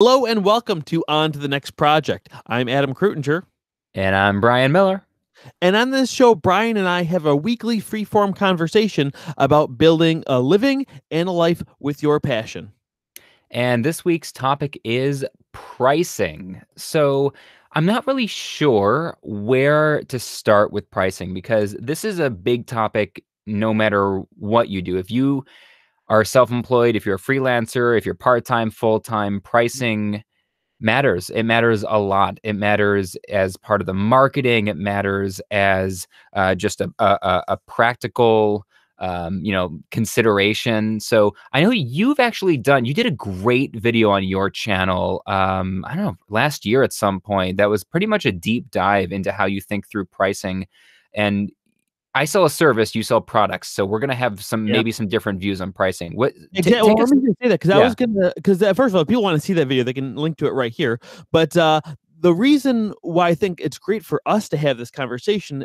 Hello and welcome to On to the Next Project. I'm Adam Krutinger, And I'm Brian Miller. and on this show, Brian and I have a weekly free-form conversation about building a living and a life with your passion. And this week's topic is pricing. So I'm not really sure where to start with pricing because this is a big topic no matter what you do. If you are self-employed, if you're a freelancer, if you're part-time, full-time, pricing matters. It matters a lot. It matters as part of the marketing. It matters as just a practical, consideration. So I know you did a great video on your channel. I don't know, last year at some point that was pretty much a deep dive into how you think through pricing. And I sell a service, you sell products. So we're going to have Yeah. maybe some different views on pricing. What Exactly. Well, take let us? me just say that because I Yeah. was gonna because first of all, if people want to see that video, they can link to it right here. But the reason why I think it's great for us to have this conversation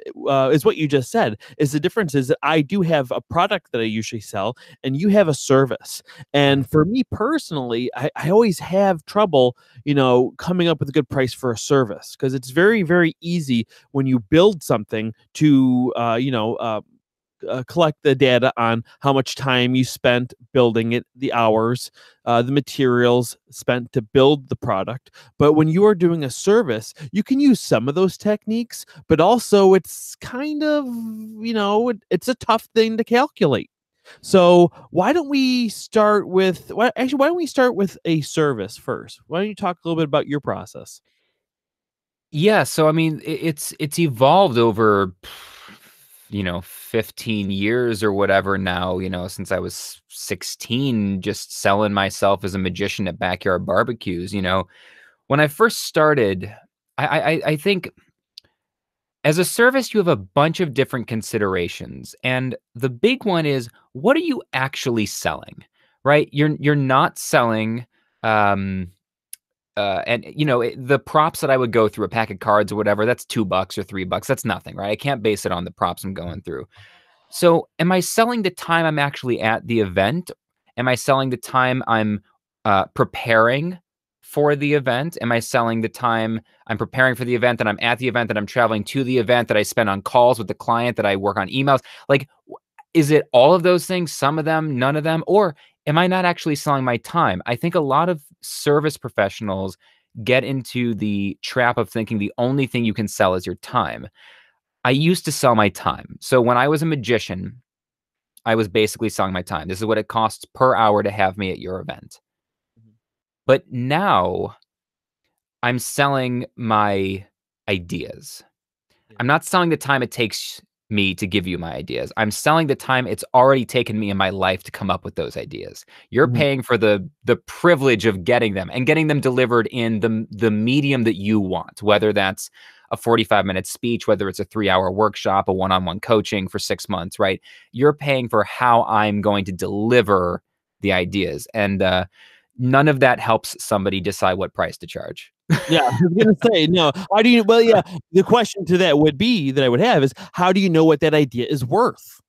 is what you just said. Is the difference is that I do have a product that I usually sell, and you have a service. And for me personally, I always have trouble, coming up with a good price for a service because it's very, very easy when you build something to, collect the data on how much time you spent building it, the hours, the materials spent to build the product. But when you are doing a service, you can use some of those techniques, but also it's kind of, it's a tough thing to calculate. So why don't we start with a service first? Why don't you talk a little bit about your process? Yeah, so I mean, it's evolved over 15 years or whatever now, since I was 16, just selling myself as a magician at backyard barbecues. When I first started, I think as a service, you have a bunch of different considerations. And the big one is, what are you actually selling? Right? You're not selling um the props that I would go through, a pack of cards or whatever, that's $2 or $3. That's nothing, right? I can't base it on the props I'm going through. So am I selling the time I'm actually at the event? Am I selling the time I'm preparing for the event? Am I selling the time I'm preparing for the event, that I'm at the event, that I'm traveling to the event, that I spend on calls with the client, that I work on emails? Like, is it all of those things, some of them, none of them? Or am I not actually selling my time? I think a lot of service professionals get into the trap of thinking the only thing you can sell is your time. I used to sell my time. So when I was a magician, I was basically selling my time. This is what it costs per hour to have me at your event. Mhm. But now I'm selling my ideas. Yeah. I'm not selling the time it takes me to give you my ideas. I'm selling the time it's already taken me in my life to come up with those ideas. You're Mhm. paying for the privilege of getting them and getting them delivered in the medium that you want, whether that's a 45-minute speech, whether it's a 3-hour workshop, a one-on-one coaching for 6 months, right? You're paying for how I'm going to deliver the ideas. And none of that helps somebody decide what price to charge. Yeah, I was gonna say, no. How do you? Well, yeah. The question to that would be that I would have is, how do you know what that idea is worth?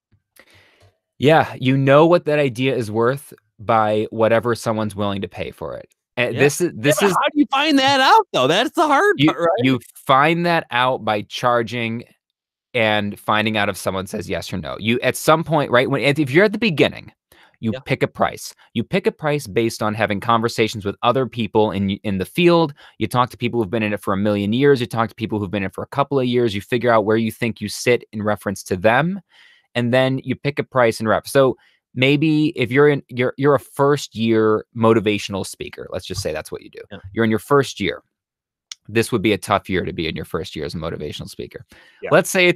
Yeah, you know what that idea is worth by whatever someone's willing to pay for it. And Yeah. this is Yeah, this but is how do you find that out though? That's the hard you part, right? you find that out by charging and finding out if someone says yes or no. You at some point, right? If you're at the beginning, you Yeah. pick a price. You pick a price based on having conversations with other people in the field. You talk to people who've been in it for a million years. You talk to people who've been in it for a couple of years. You figure out where you think you sit in reference to them, and then you pick a price and rep. So maybe if you're a first year motivational speaker, let's just say that's what you do. Yeah. You're in your first year. This would be a tough year to be in your first year as a motivational speaker. Yeah. Let's say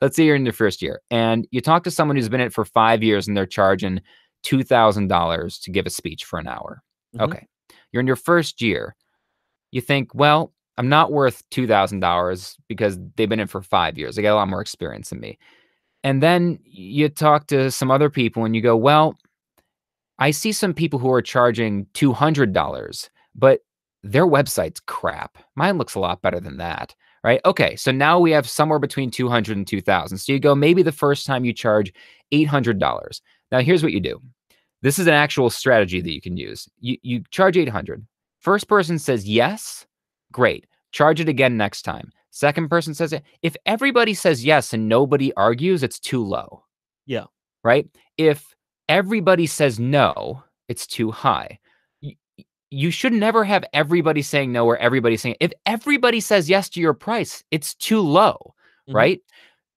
let's say you're in your first year and you talk to someone who's been in it for 5 years and they're charging $2,000 to give a speech for an hour. Mhm. Okay. You're in your first year. You think, well, I'm not worth $2,000 because they've been in it for 5 years. They got a lot more experience than me. And then you talk to some other people and you go, well, I see some people who are charging $200, but their website's crap. Mine looks a lot better than that, right? Okay, so now we have somewhere between 200 and 2,000. So you go, maybe the first time you charge $800. Now here's what you do. This is an actual strategy that you can use. You charge 800. First person says yes, great. Charge it again next time. Second person says it. If everybody says yes and nobody argues, it's too low, Yeah. right? If everybody says no, it's too high. Y- You should never have everybody saying no or everybody saying, if everybody says yes to your price, it's too low, Hmm. right?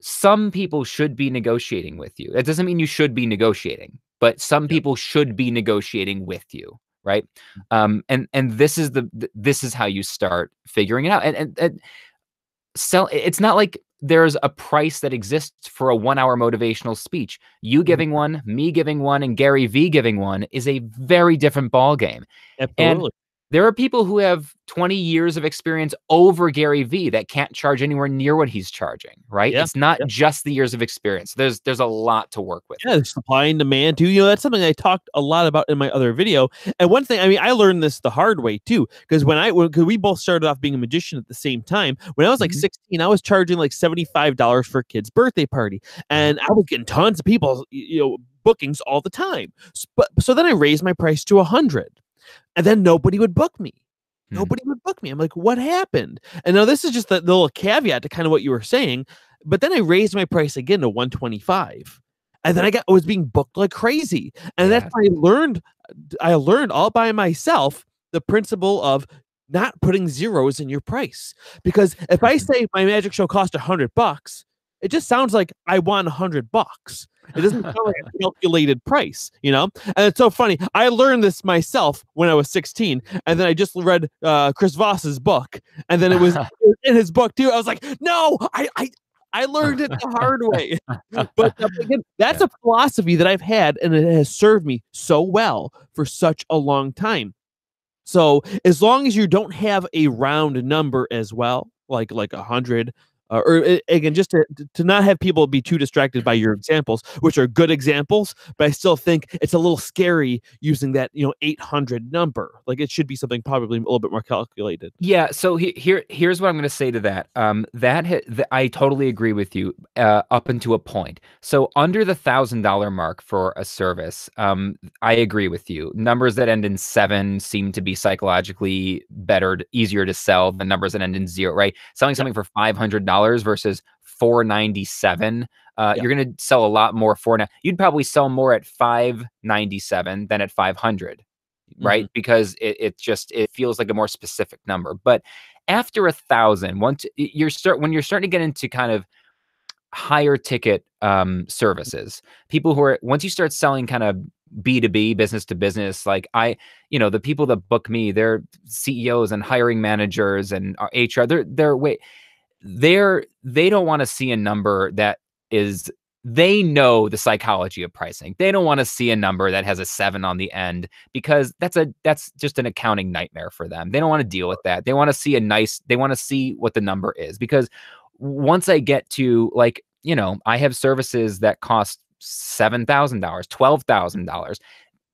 Some people should be negotiating with you. That doesn't mean you should be negotiating, but some Yeah. people should be negotiating with you, right? And this is how you start figuring it out. And sell. It's not like there's a price that exists for a 1 hour motivational speech. You Mhm. giving one, me giving one, and Gary V giving one is a very different ball game. And Absolutely. there are people who have 20 years of experience over Gary V that can't charge anywhere near what he's charging, right? Yeah. It's not Yeah. just the years of experience. There's a lot to work with Yeah, here. supply and demand too. That's something I talked a lot about in my other video. And one thing, I mean, I learned this the hard way too, because because we both started off being a magician at the same time. When I was like Mhm. 16, I was charging like $75 for a kid's birthday party, Uh-huh. and I was getting tons of people, bookings all the time. But so then I raised my price to 100, and then nobody would book me. Hmm. Nobody would book me. I'm like, what happened? And now this is just the little caveat to kind of what you were saying. But then I raised my price again to 125. And then I was being booked like crazy. And that's Yeah. when I learned all by myself the principle of not putting zeros in your price. Because if I say my magic show cost $100, it just sounds like I won $100. It doesn't sound like a calculated price, you know? And it's so funny. I learned this myself when I was 16, and then I just read Chris Voss's book, and then it was in his book too. I was like, no, I learned it the hard way. But again, that's Yeah. a philosophy that I've had, and it has served me so well for such a long time. So as long as you don't have a round number as well, like 100, again, just to not have people be too distracted by your examples, which are good examples, but I still think it's a little scary using that 800 number. Like it should be something probably a little bit more calculated. Yeah, so here's what I'm going to say to that. I totally agree with you up until a point. So under the $1,000 mark for a service, I agree with you. Numbers that end in 7 seem to be psychologically better, easier to sell than numbers that end in 0. Right? Selling Yeah, something for $500 versus 497. yeah, You're going to sell a lot more for now. You'd probably sell more at 597 than at 500, hmm, right? Because it feels like a more specific number. But after 1,000, when you're starting to get into kind of higher ticket services, people who are once you start selling kind of B2B, business to business, like the people that book me, they're CEOs and hiring managers and HR. They don't want to see a number that is they know the psychology of pricing. They don't want to see a number that has a 7 on the end because that's just an accounting nightmare for them. They don't want to deal with that. They want to see what the number is because once I get to I have services that cost $7,000, $12,000.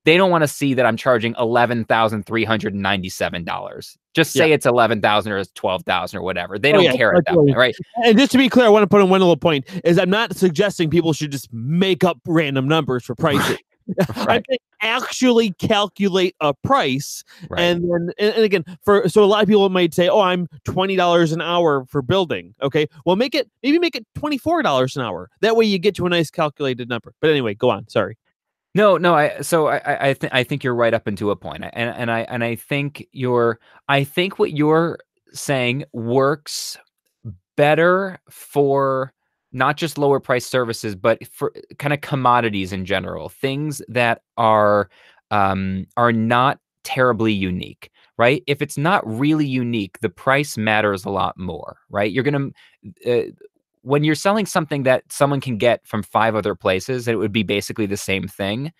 They don't want to see that I'm charging $11,397. Just yeah. say it's 11,000 or it's 12,000 or whatever. They Oh don't yeah, care at like, that point, right? and just to be clear, I want to put in one little point: is I'm not suggesting people should just make up random numbers for prices. I Right, can actually calculate a price, right. and then and again, so a lot of people might say, "Oh, I'm $20 an hour for building." Okay, well, make it $24 an hour. That way, you get to a nice calculated number. But anyway, go on. Sorry. No, no. I think you're right up into a point, I think what you're saying works better for not just lower price services, but for kind of commodities in general, things that are not terribly unique, right? If it's not really unique, the price matters a lot more, right? When you're selling something that someone can get from 5 other places, it would be basically the same thing.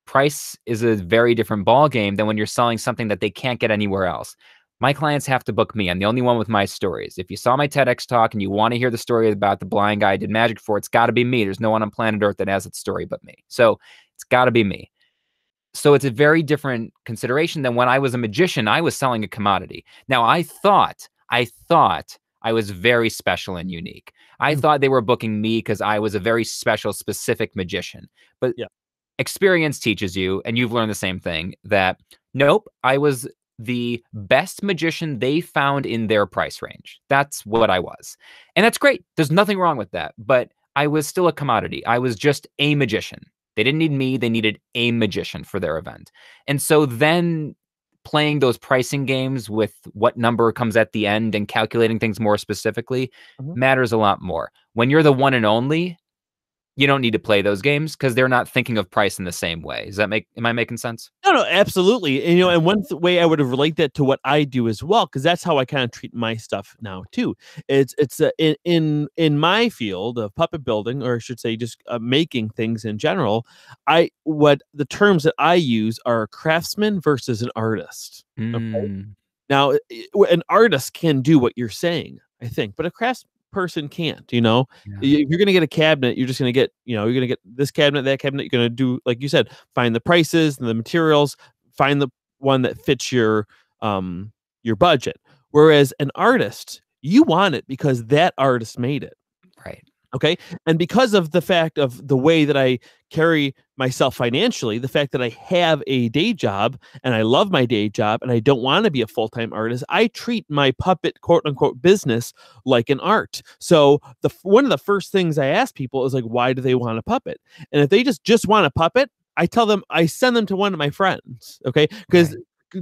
Price is a very different ball game than when you're selling something that they can't get anywhere else. My clients have to book me. I'm the only one with my stories. If you saw my TEDx talk and you want to hear the story about the blind guy I did magic for, it's got to be me. There's no one on planet Earth that has that story but me. So it's got to be me. So it's a very different consideration than when I was a magician. I was selling a commodity. Now I thought I was very special and unique. I Mm, thought they were booking me because I was a very special, specific magician. But yeah. experience teaches you, and you've learned the same thing, that nope, I was the best magician they found in their price range. That's what I was. And that's great. There's nothing wrong with that. But I was still a commodity. I was just a magician. They didn't need me. They needed a magician for their event. And so then playing those pricing games with what number comes at the end and calculating things more specifically Mhm. matters a lot more. When you're the one and only, you don't need to play those games because they're not thinking of price in the same way. Am I making sense? No, no, absolutely. And, Yeah. and one way I would have relate that to what I do as well, because that's how I kind of treat my stuff now too. It's in my field of puppet building, or I should say, just making things in general. I what the terms that I use are craftsman versus an artist. Okay. Mm, Now, an artist can do what you're saying, I think, but a crafts person can't. yeah, If you're going to get a cabinet, you're just going to get, you're going to get this cabinet, that cabinet. You're going to do, like you said, find the prices and the materials, find the one that fits your budget. Whereas an artist, you want it because that artist made it. right, Okay. And because of the fact of the way that I carry myself financially, the fact that I have a day job and I love my day job and I don't want to be a full time artist, I treat my puppet quote unquote business like an art. So one of the first things I ask people is like, why do they want a puppet? And if they just want a puppet, I send them to one of my friends. Okay. right,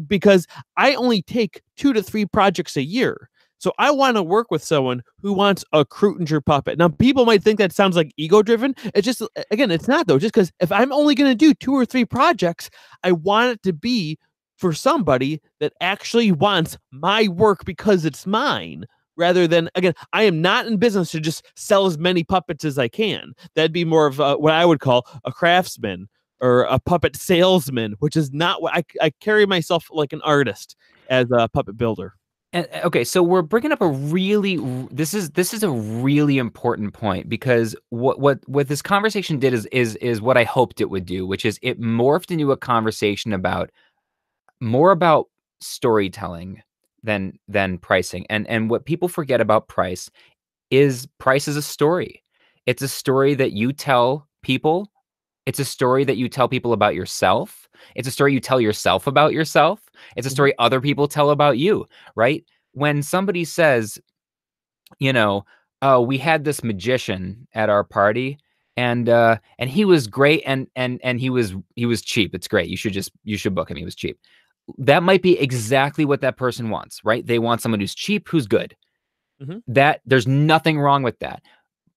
Because I only take 2 to 3 projects a year. So I want to work with someone who wants a Krutinger puppet. Now, people might think that sounds like ego driven. It's just, again, it's not though. Just because if I'm only going to do 2 or 3 projects, I want it to be for somebody that actually wants my work because it's mine. Rather than, again, I am not in business to just sell as many puppets as I can. That'd be more of what I would call a craftsman or a puppet salesman, which is not what I carry myself like an artist as a puppet builder. And okay, so we're bringing up a really this is a really important point because what this conversation did is what I hoped it would do, which is it morphed into a conversation about more about storytelling than pricing. And what people forget about price is a story. It's a story that you tell people. It's a story that you tell people about yourself. It's a story you tell yourself about yourself. It's a Mhm, story other people tell about you, right? When somebody says, you know, "Oh, we had this magician at our party and he was great and he was cheap. It's great. You should book him. He was cheap." That might be exactly what that person wants, right? They want someone who's cheap, who's good. mhm. That there's nothing wrong with that.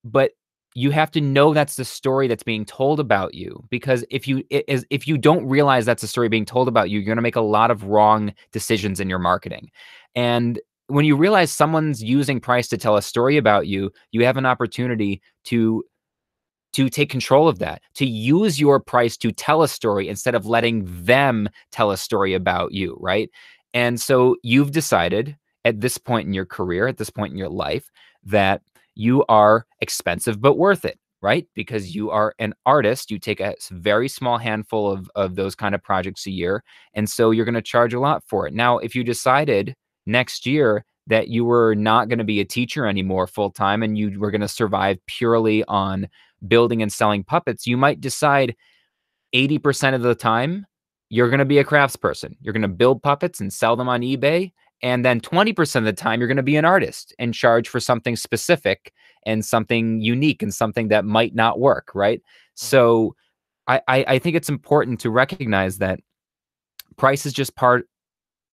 But you have to know that's the story that's being told about you because if you don't realize that's a story being told about you, you're going to make a lot of wrong decisions in your marketing. And when you realize someone's using price to tell a story about you, you have an opportunity to take control of that, to use your price to tell a story instead of letting them tell a story about you, right? And so you've decided at this point in your career, at this point in your life, that you are expensive but worth it, right? Because you are an artist, you take a very small handful of those kind of projects a year, and so you're going to charge a lot for it. Now, if you decided next year that you were not going to be a teacher anymore full time and you were going to survive purely on building and selling puppets, you might decide 80% of the time you're going to be a craftsperson. You're going to build puppets and sell them on eBay. And then 20% of the time, you're going to be an artist and charge for something specific and something unique and something that might not work. Right. So I think it's important to recognize that price is just part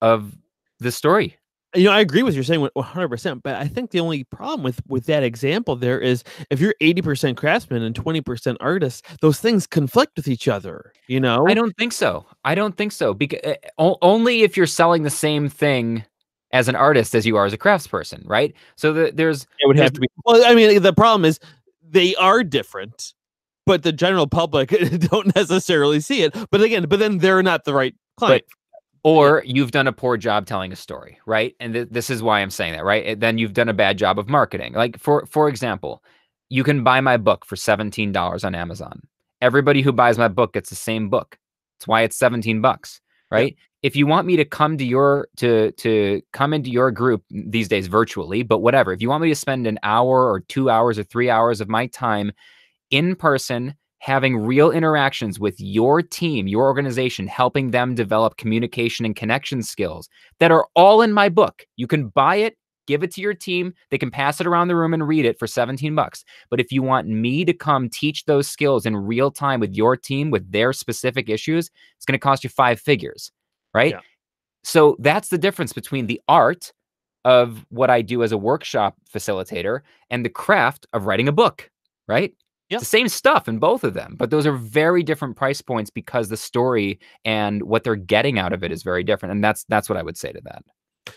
of the story. I agree with you saying 100%, but I think the only problem with that example there is if you're 80% craftsman and 20% artist, those things conflict with each other, you I know? don't think so. I don't think so because only if you're selling the same thing as an artist as you are as a craftsperson, right? So It would there's have to be. Well, I mean, the problem is they are different, but the general public don't necessarily see it. But then they're not the right but client. Yeah. or you've done a poor job telling a story, right? And this is why I'm saying that, right? Then you've done a bad job of marketing. Like for example, you can buy my book for $17 on Amazon. Everybody who buys my book gets the same book. That's why it's 17 bucks, Yep. right? If you want me to come to your to come into your group these days virtually, but whatever. If you want me to spend an hour or 2 hours or 3 hours of my time in person having real interactions with your team, your organization, helping them develop communication and connection skills that are all in my book. You can buy it, give it to your team. They can pass it around the room and read it for 17 bucks. But if you want me to come teach those skills in real time with your team with their specific issues, it's going to cost you 5 figures, right? Yeah. So that's the difference between the art of what I do as a workshop facilitator and the craft of writing a book, right? It's Yeah. the same stuff in both of them, but those are very different price points because the story and what they're getting out of it is very different. And that's what I would say to that.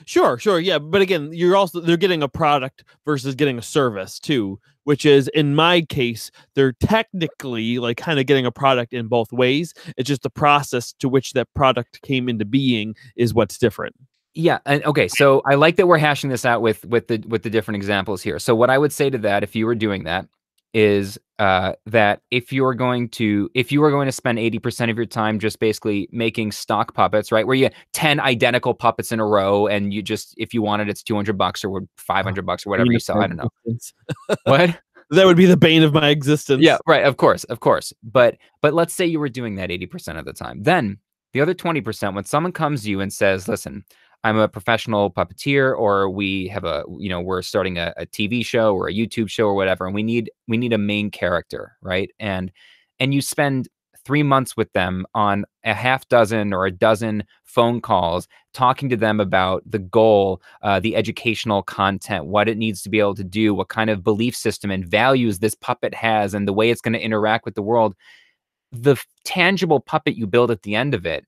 Sure, sure, yeah, but again, they're getting a product versus getting a service too, which is in my case, they're technically like kind of getting a product in both ways. It's just the process to which that product came into being is what's different. Yeah, and okay, so I like that we're hashing this out with the different examples here. So what I would say to that, if you were doing that, is that if you were going to spend 80% of your time just basically making stock puppets, right, where you 10 identical puppets in a row, and you just if you wanted, it's $200 or $500 or whatever Bane you of sell. my I don't know existence. what. That would be the bane of my Yeah, existence. right, of course, of course. But let's say you were doing that 80% of the time. Then the other 20%, when someone comes to you and says, "Listen, I'm a professional puppeteer," or we have we're starting a TV show or a YouTube show or whatever, and we need a main character, right? And you spend 3 months with them on a half dozen or a dozen phone calls talking to them about the goal, the educational content, what it needs to be able to do, what kind of belief system and values this puppet has, and the way it's going to interact with the world. The tangible puppet you build at the end of it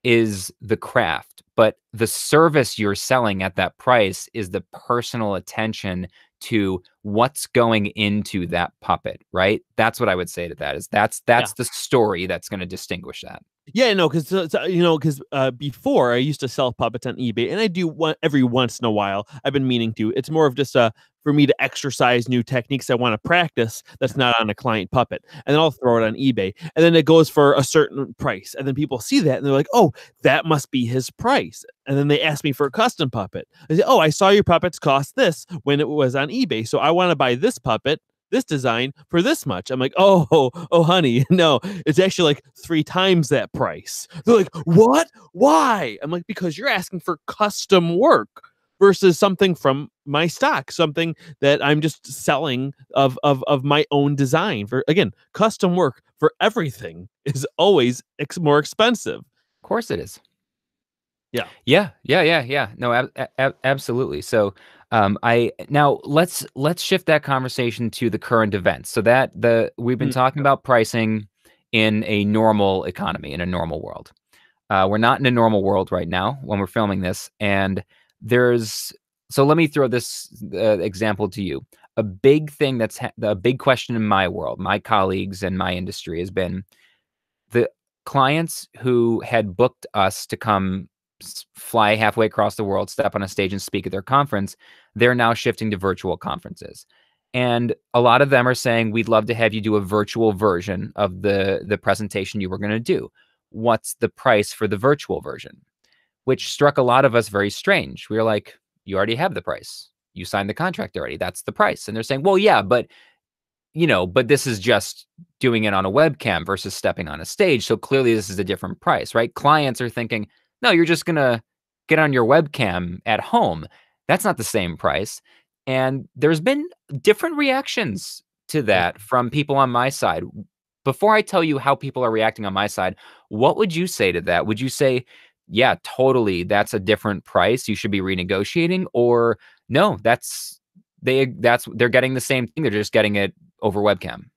is the craft, but the service you're selling at that price is the personal attention to what's going into that puppet, right? That's what I would say to that is Yeah. that's the story that's going to distinguish that. Yeah, no, because before I used to sell puppets on eBay, and I do one every once in a while. I've been meaning to. It's more of just for me to exercise new techniques I want to practice. That's not on a client puppet, and then I'll throw it on eBay, and then it goes for a certain price, and then people see that and they're like, "Oh, that must be his price." And then they ask me for a custom puppet. I say, "Oh, I saw your puppets cost this when it was on eBay, so I want to buy this puppet." This design for this much. I'm like, oh, honey, no, it's actually like 3 times that price. They're like, what? Why? I'm like, because you're asking for custom work versus something from my stock, something that I'm just selling of my own design. For again, custom work for everything is always more expensive. Of course it is. Yeah. Yeah, yeah, yeah, yeah. No, absolutely. So, I now let's shift that conversation to the current events. So that we've been Mm, talking about pricing in a normal economy, in a normal world. We're not in a normal world right now when we're filming this, and there's so let me throw this example to you. A big thing a big question in my world, my colleagues and my industry has been the clients who had booked us to come fly halfway across the world, step on a stage and speak at their conference, they're now shifting to virtual conferences. And a lot of them are saying, we'd love to have you do a virtual version of the presentation you were going to do. What's the price for the virtual version? Which struck a lot of us very strange. We were like, you already have the price. You signed the contract already. That's the price. And they're saying, well, yeah, but but this is just doing it on a webcam versus stepping on a stage. So clearly this is a different price, right? Clients are thinking, no, you're just going to get on your webcam at home. That's not the same price. And there's been different reactions to yeah. that from people on my side. Before I tell you how people are reacting on my side, what would you say to that? Would you say, yeah, totally, that's a different price, you should be renegotiating? Or no, they're getting the same thing, they're just getting it over webcam.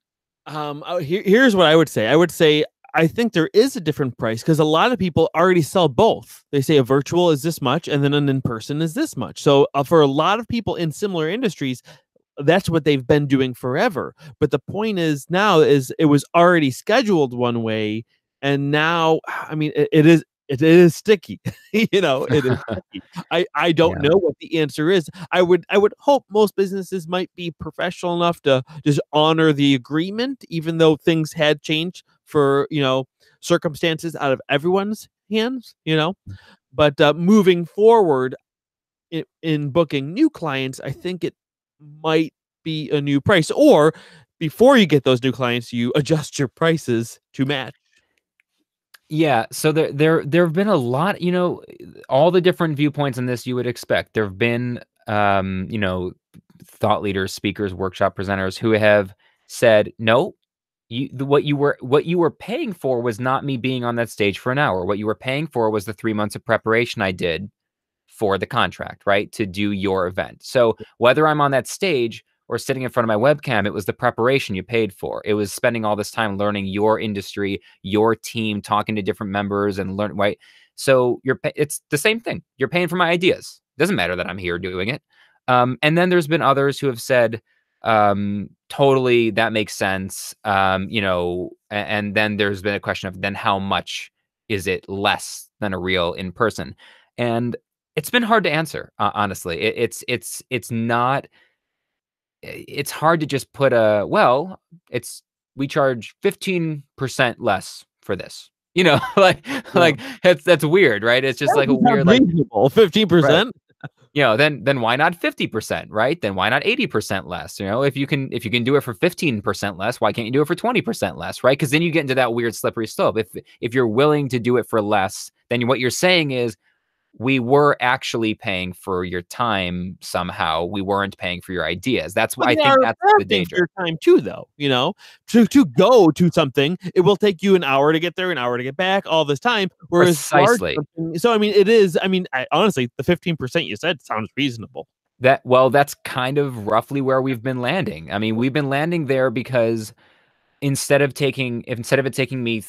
Here's what I would say. I would say I think there is a different price because a lot of people already sell both. They say a virtual is this much, and then an in person is this much. So for a lot of people in similar industries, that's what they've been doing forever. But the point is now is it was already scheduled one way, and now I mean it is sticky. It is sticky. I don't Yeah. know what the answer is. I would hope most businesses might be professional enough to just honor the agreement, even though things had changed for circumstances out of everyone's hands. But moving forward in booking new clients, I think it might be a new price. Or before you get those new clients, you adjust your prices to match. Yeah, so there have been a lot, all the different viewpoints on this you would expect. There have been, thought leaders, speakers, workshop presenters who have said, "No, what you were paying for was not me being on that stage for an hour. What you were paying for was the 3 months of preparation I did for the contract, right? To do your event. So whether I'm on that stage or sitting in front of my webcam, it was the preparation you paid for. It was spending all this time learning your industry, your team, talking to different members and learn, right? So it's the same thing. You're paying for my ideas. Doesn't matter that I'm here doing it. And then there's been others who have said, totally, that makes sense. And then there's been a question of then how much is it less than a real in person? And it's been hard to answer, honestly. It's not. It's hard to just put it's we charge 15% less for this. Yeah. Like that's weird, right? It's just like a That sounds weird like reasonable. right. 15%. Then why not 50%, right? Then why not 80% less? If you can do it for 15% less, why can't you do it for 20% less, right? Because then you get into that weird slippery slope. If you're willing to do it for less, then what you're saying is we were actually paying for your time somehow. We weren't paying for your ideas. But I they think are that's the paying for danger. your time too, though. To go to something, it will take you an hour to get there, an hour to get back, all this time. Whereas large Precisely. something, so I mean, it is. I mean, honestly, the 15% you said sounds reasonable. That's kind of roughly where we've been landing. I mean, we've been landing there because instead of it taking me,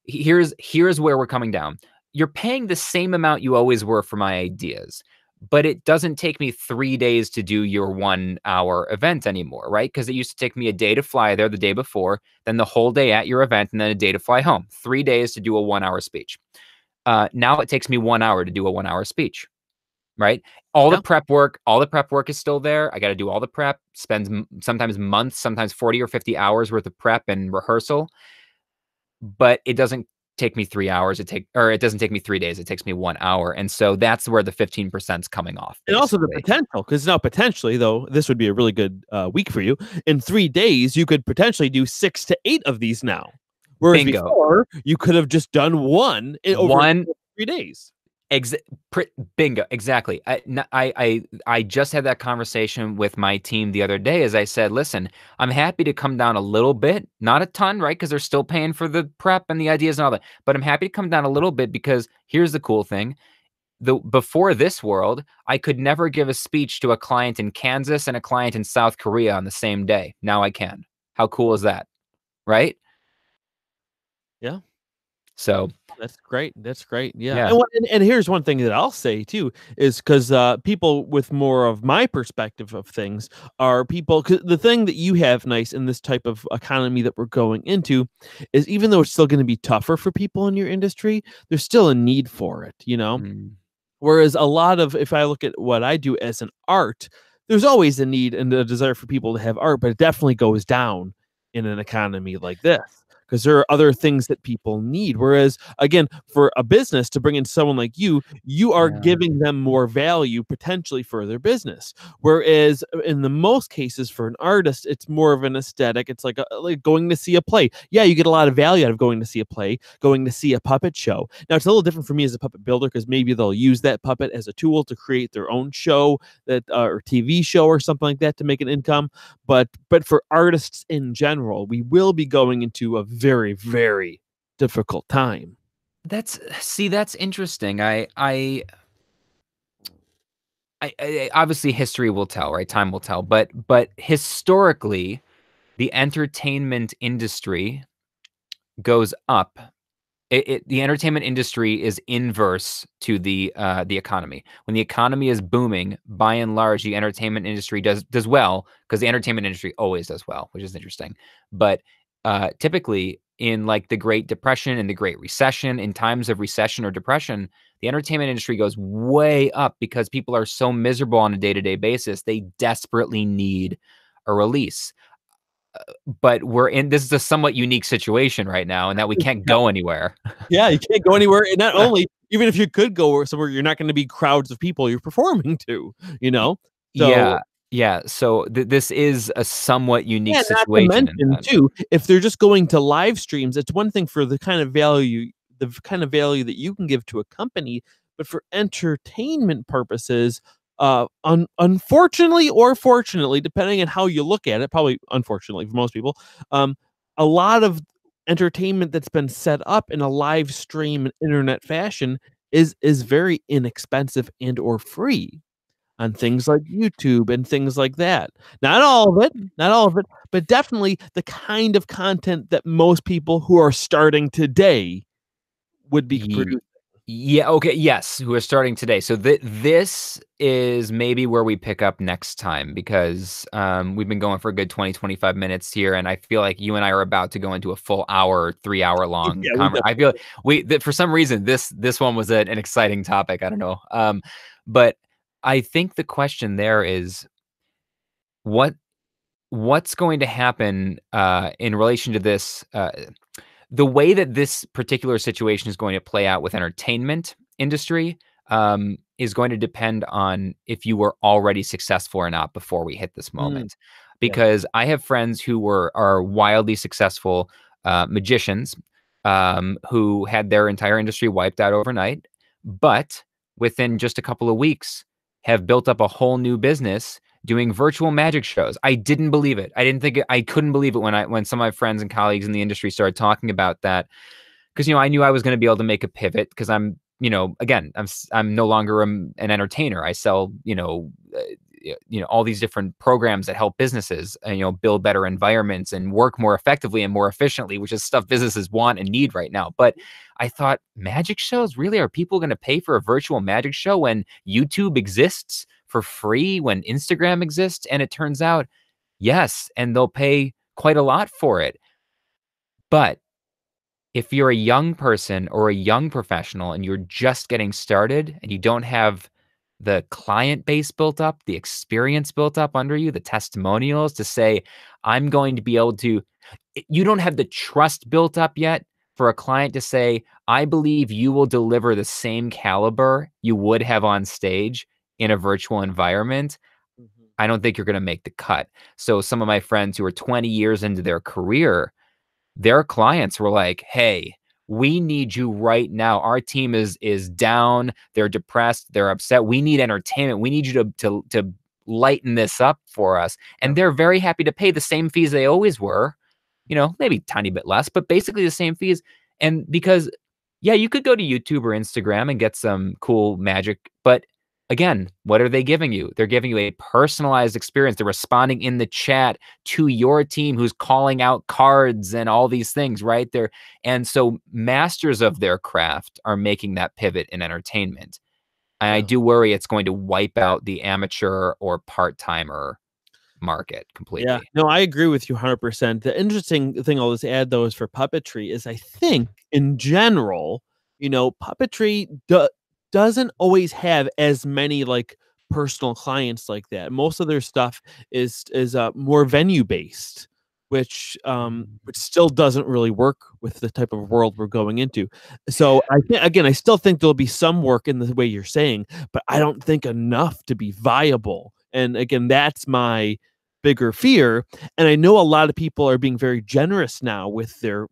here's where we're coming down. You're paying the same amount you always were for my ideas, but it doesn't take me 3 days to do your 1 hour event anymore, right? Because it used to take me a day to fly there the day before, then the whole day at your event, and then a day to fly home. 3 days to do a 1 hour speech. Now it takes me 1 hour to do a 1 hour speech, right? Yeah. All the prep work is still there. I got to do all the prep, spends sometimes months, sometimes 40 or 50 hours worth of prep and rehearsal, but it doesn't take me 3 hours. It doesn't take me 3 days. It takes me 1 hour. And so that's where the 15% is coming off, And also the basically. potential, because now potentially, though, this would be a really good week for you. In 3 days, you could potentially do 6 to 8 of these now. Whereas Bingo. before, you could have just done one over One 3 days. Ex- Bingo, exactly. I just had that conversation with my team the other day as I said, listen, I'm happy to come down a little bit, not a ton, right? Because they're still paying for the prep and the ideas and all that. But I'm happy to come down a little bit because here's the cool thing. Before this world, I could never give a speech to a client in Kansas and a client in South Korea on the same day. Now I can. How cool is that? Right? Yeah. So, That's great. That's great. Yeah. yeah. And here's one thing that I'll say too is because people with more of my perspective of things are people. Cause the thing that you have nice in this type of economy that we're going into is even though it's still going to be tougher for people in your industry, there's still a need for it. Mm, Whereas a lot of, if I look at what I do as an art, there's always a need and a desire for people to have art, but it definitely goes down in an economy like this because there are other things that people need. Whereas, again, for a business to bring in someone like you are yeah. giving them more value potentially for their business. Whereas, in the most cases, for an artist, it's more of an aesthetic. It's like going to see a play. Yeah, you get a lot of value out of going to see a play, going to see a puppet show. Now, it's a little different for me as a puppet builder because maybe they'll use that puppet as a tool to create their own show or TV show or something like that to make an income. But for artists in general, we will be going into a very, very difficult time. That's interesting. Obviously history will tell, right? Time will tell, but historically, the entertainment industry goes up. The entertainment industry is inverse to the economy. When the economy is booming, by and large, the entertainment industry does well because the entertainment industry always does well, which is interesting. But typically, in like the Great Depression and the Great Recession, in times of recession or depression, the entertainment industry goes way up because people are so miserable on a day-to-day basis. They desperately need a release. But this is a somewhat unique situation right now, in that we can't go anywhere. Yeah, you can't go anywhere. And not only, even if you could go somewhere, you're not going to be crowds of people you're performing to, you know? So Yeah. Yeah, so this is a somewhat unique Yeah, not to situation in mention that. too, if they're just going to live streams, it's one thing for the kind of value that you can give to a company, but for entertainment purposes, unfortunately or fortunately, depending on how you look at it, probably unfortunately for most people, um, a lot of entertainment that's been set up in a live stream internet fashion is very inexpensive and or free on things like YouTube and things like that. Not all of it, but definitely the kind of content that most people who are starting today would be Ye producing. Yeah, okay, yes, who are starting today. So this is maybe where we pick up next time because, we've been going for a good 20, 25 minutes here, and I feel like you and I are about to go into a full hour, 3-hour long Yeah, we conver I feel definitely for some reason, this one was an exciting topic, I don't know, but I think the question there is what what's going to happen, in relation to this, the way that this particular situation is going to play out with entertainment industry, is going to depend on if you were already successful or not before we hit this Mm, moment. yeah. Because I have friends who are wildly successful, magicians, who had their entire industry wiped out overnight, but within just a couple of weeks have built up a whole new business doing virtual magic shows. I didn't believe it. I couldn't believe it when some of my friends and colleagues in the industry started talking about that. Because I knew I was going to be able to make a pivot because again, I'm no longer an entertainer. I sell, all these different programs that help businesses, build better environments and work more effectively and more efficiently, which is stuff businesses want and need right now. But I thought, magic shows, really? Are people going to pay for a virtual magic show when YouTube exists for free, when Instagram exists? And it turns out, yes, and they'll pay quite a lot for it. But if you're a young person or a young professional and you're just getting started and you don't have the client base built up, the experience built up under you, the testimonials to say, I'm going to be able to, you don't have the trust built up yet for a client to say, I believe you will deliver the same caliber you would have on stage in a virtual environment. Mhm. I don't think you're going to make the cut. So some of my friends who are 20 years into their career, their clients were like, "Hey, we need you right now. Our team is down. They're depressed. They're upset. We need entertainment. We need you to lighten this up for us." And Yep. they're very happy to pay the same fees they always were, maybe a tiny bit less, but basically the same fees. And because, yeah, you could go to YouTube or Instagram and get some cool magic, but again, what are they giving you? They're giving you a personalized experience. They're responding in the chat to your team who's calling out cards and all these things, right? And so masters of their craft are making that pivot in entertainment. And I Yeah. do worry it's going to wipe out the amateur or part-timer market Yeah. completely. No, I agree with you 100%. The interesting thing I'll just add though is for puppetry is I think in general, puppetry doesn't always have as many like personal clients like that. Most of their stuff is more venue based, which still doesn't really work with the type of world we're going into. So I think again, I still think there'll be some work in the way you're saying, but I don't think enough to be viable. And again, that's my bigger fear. And I know a lot of people are being very generous now with their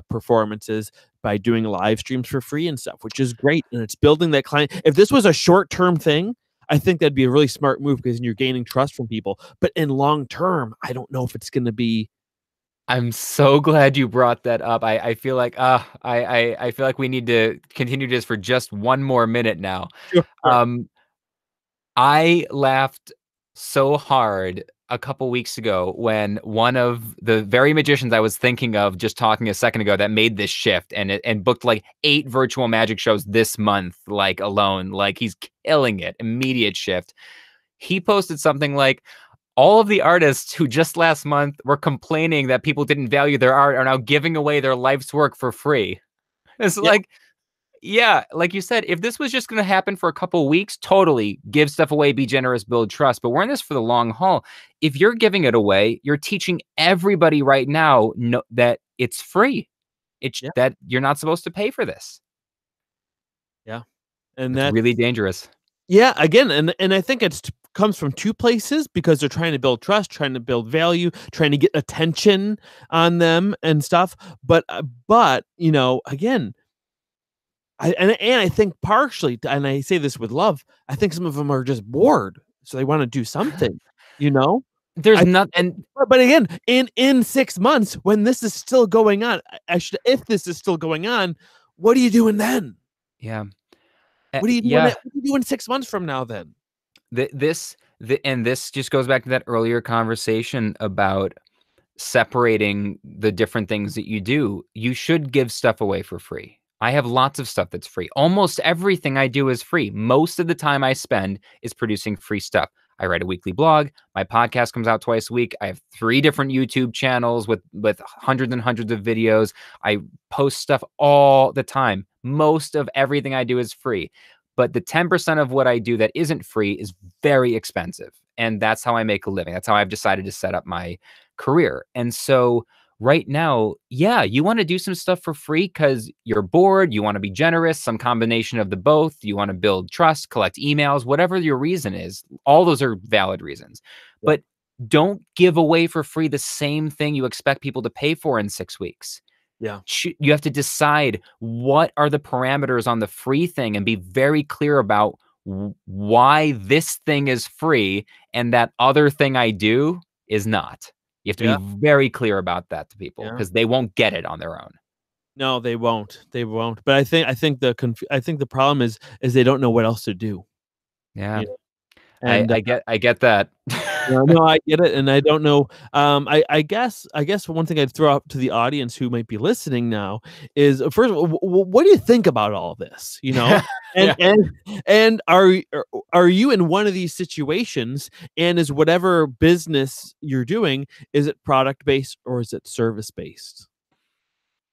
performances by doing live streams for free and stuff, which is great. And it's building that client. If this was a short term thing, I think that'd be a really smart move because you're gaining trust from people. But in long term, I don't know if it's going to be. I'm so glad you brought that up. I feel like I feel like we need to continue this for just one more minute now. Sure. Um, I laughed so hard a couple weeks ago when one of the very magicians I was thinking of just talking a second ago that made this shift and booked like 8 virtual magic shows this month, like alone, like he's killing it, immediate shift. He posted something like, all of the artists who just last month were complaining that people didn't value their art are now giving away their life's work for free. It's Yeah. like, yeah, like you said, if this was just going to happen for a couple weeks, totally give stuff away, be generous, build trust. But we're in this for the long haul. If you're giving it away, you're teaching everybody right now that it's free. It's Yeah. that you're not supposed to pay for this. Yeah. And It's that really dangerous. Yeah, again, and I think it's comes from two places because they're trying to build trust, trying to build value, trying to get attention on them and stuff. But again, I think partially, and I say this with love, I think some of them are just bored, so they want to do something. You know, There's I not, and but again, in 6 months when this is still going on, if this is still going on, what are you doing then? yeah, What are you doing? yeah. What are you doing 6 months from now then? And this just goes back to that earlier conversation about separating the different things that you do. You should give stuff away for free. I have lots of stuff that's free. Almost everything I do is free. Most of the time I spend is producing free stuff. I write a weekly blog. My podcast comes out twice a week. I have 3 different YouTube channels with hundreds and hundreds of videos. I post stuff all the time. Most of everything I do is free. But the 10% of what I do that isn't free is very expensive. And that's how I make a living. That's how I've decided to set up my career. And so right now, yeah, you want to do some stuff for free because you're bored, you want to be generous, some combination of the both, you want to build trust, collect emails, whatever your reason is. All those are valid reasons. Yeah. But don't give away for free the same thing you expect people to pay for in 6 weeks. Yeah. You have to decide what are the parameters on the free thing and be very clear about why this thing is free and that other thing I do is not. You have to Yeah. be very clear about that to people Yeah. because they won't get it on their own. No, they won't. They won't. But I think the problem is they don't know what else to do. Yeah. You know? And I get that. no, I get it, and I don't know. I guess one thing I'd throw out to the audience who might be listening now is first of all, what do you think about all this? And Yeah. and are you in one of these situations? And is whatever business you're doing, is it product based or is it service based?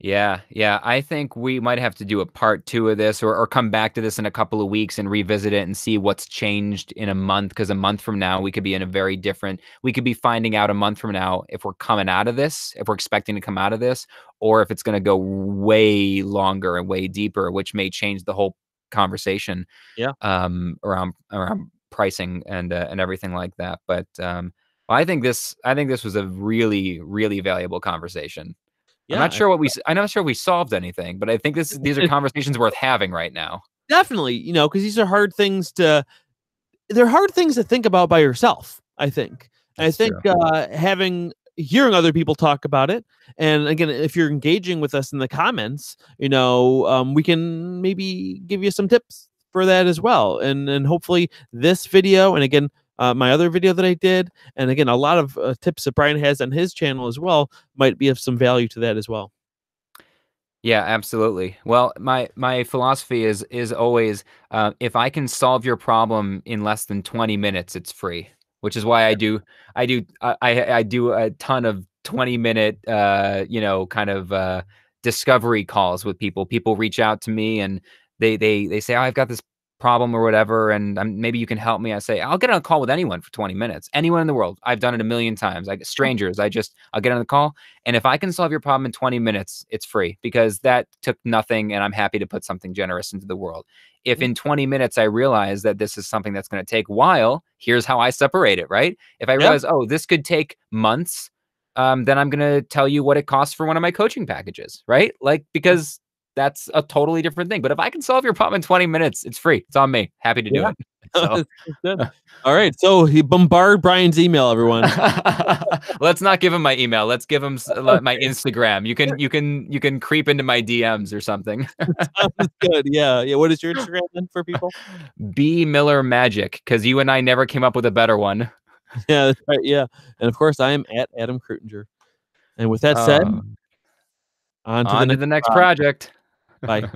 Yeah, yeah. I think we might have to do a part 2 of this or come back to this in a couple of weeks and revisit it and see what's changed in a month. Because a month from now, we could be in a very different, we could be finding out a month from now if we're coming out of this, if we're expecting to come out of this, or if it's going to go way longer and way deeper, which may change the whole conversation Yeah. around pricing and everything like that. But I think this was a really, really valuable conversation. Yeah. I'm not sure we solved anything, but I think these are conversations worth having right now. Definitely, because these are hard things to think about by yourself, I think. I That's think true. hearing other people talk about it, and again, if you're engaging with us in the comments, we can maybe give you some tips for that as well. And hopefully this video, and again, my other video that I did, and again, a lot of tips that Brian has on his channel as well, might be of some value to that as well. Yeah, absolutely. Well, my philosophy is always if I can solve your problem in less than 20 minutes, it's free. Which is why I do a ton of 20-minute kind of discovery calls with people. People reach out to me and they say, "Oh, I've got this problem or whatever, and maybe you can help me." I say, "I'll get on a call with anyone for 20 minutes. Anyone in the world. I've done it a million times. Like strangers, I'll get on the call. And if I can solve your problem in 20 minutes, it's free because that took nothing and I'm happy to put something generous into the world. If Yeah. in 20 minutes I realize that this is something that's going to take a while, here's how I separate it, right? If I Yeah. realize, oh, this could take months, then I'm going to tell you what it costs for one of my coaching packages, right? Like, because that's a totally different thing. But if I can solve your problem in 20 minutes, it's free. It's on me. Happy to do Yeah. it. So That's good. All right. So he bombard Brian's email, everyone. let's not give him my email. Let's give him my Okay. Instagram. You can creep into my DMs or something. Sounds good. Yeah. Yeah. What is your Instagram then for people? B Miller Magic, because you and I never came up with a better one. Yeah, that's right. Yeah. And of course, I am at Adam Krutinger. And with that said, Uh, on to the on to next the next pod. project. Bye.